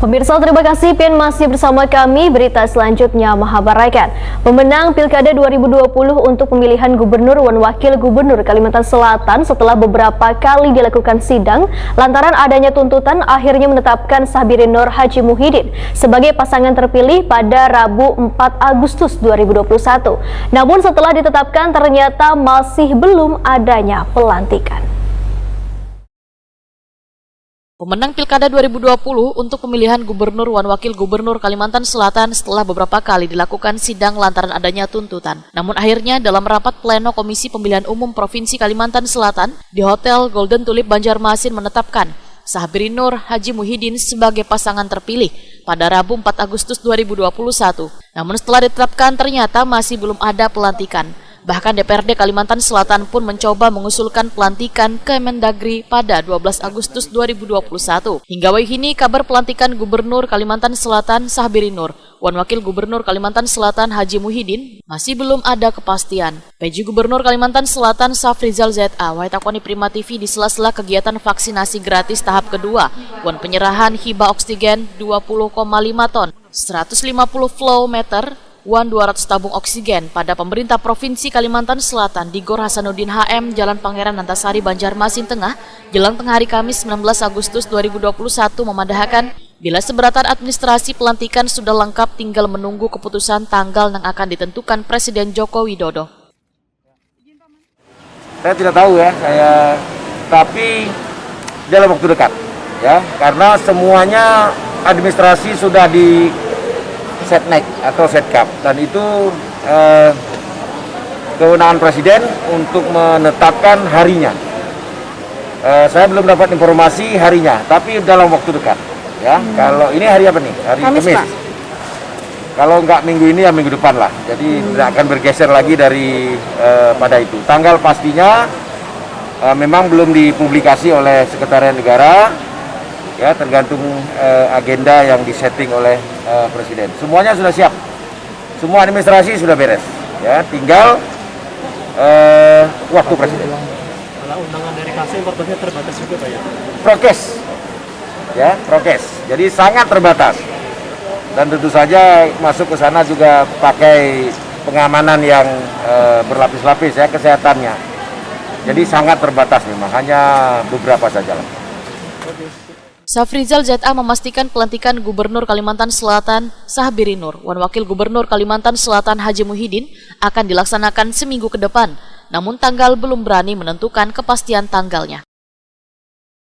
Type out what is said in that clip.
Pemirsa, terima kasih Pian masih bersama kami. Berita selanjutnya mengabarkan pemenang Pilkada 2020 untuk pemilihan Gubernur dan Wakil Gubernur Kalimantan Selatan setelah beberapa kali dilakukan sidang lantaran adanya tuntutan akhirnya menetapkan Sabirin Nur Haji Muhyiddin sebagai pasangan terpilih pada Rabu 4 Agustus 2021. Namun setelah ditetapkan ternyata masih belum adanya pelantikan. Pemenang Pilkada 2020 untuk pemilihan Gubernur dan Wakil Gubernur Kalimantan Selatan setelah beberapa kali dilakukan sidang lantaran adanya tuntutan. Namun akhirnya dalam rapat pleno Komisi Pemilihan Umum Provinsi Kalimantan Selatan di Hotel Golden Tulip Banjarmasin menetapkan Sabirin Nur Haji Muhyiddin sebagai pasangan terpilih pada Rabu 4 Agustus 2021. Namun setelah ditetapkan ternyata masih belum ada pelantikan. Bahkan DPRD Kalimantan Selatan pun mencoba mengusulkan pelantikan Kemendagri pada 12 Agustus 2021. Hingga kini kabar pelantikan Gubernur Kalimantan Selatan Sabirin Nur dan Wakil Gubernur Kalimantan Selatan Haji Muhyiddin masih belum ada kepastian. PJ Gubernur Kalimantan Selatan Safrizal ZA Waitakoni Prima TV di sela-sela kegiatan vaksinasi gratis tahap kedua dan penyerahan hibah oksigen 20,5 ton, 150 flow meter, 200 tabung oksigen pada pemerintah Provinsi Kalimantan Selatan di Gor Hasanuddin HM, Jalan Pangeran Antasari, Banjarmasin Tengah, jelang tengah hari Kamis 19 Agustus 2021 memandahkan bila seberatan administrasi pelantikan sudah lengkap tinggal menunggu keputusan tanggal yang akan ditentukan Presiden Joko Widodo. Saya tidak tahu ya, tapi dalam waktu dekat ya, karena semuanya administrasi sudah di setnek atau setkap dan itu kewenangan Presiden untuk menetapkan harinya. Saya belum dapat informasi harinya, tapi dalam waktu dekat ya. Kalau ini hari apa nih? Hari Kamis. Kalau nggak minggu ini ya minggu depan lah. Jadi tidak akan bergeser lagi dari pada itu. Tanggal pastinya memang belum dipublikasi oleh Sekretariat Negara. Ya, tergantung agenda yang disetting oleh Presiden. Semuanya sudah siap, semua administrasi sudah beres. Ya, tinggal waktu Presiden. Kalau undangan dari KC importnya terbatas juga Pak ya? Prokes, ya prokes. Jadi sangat terbatas. Dan tentu saja masuk ke sana juga pakai pengamanan yang berlapis-lapis ya kesehatannya. Jadi sangat terbatas memang, hanya beberapa saja lah. Safrizal ZA memastikan pelantikan Gubernur Kalimantan Selatan Sabirin Nur dan Wakil Gubernur Kalimantan Selatan Haji Muhyiddin akan dilaksanakan seminggu ke depan, namun tanggal belum berani menentukan kepastian tanggalnya.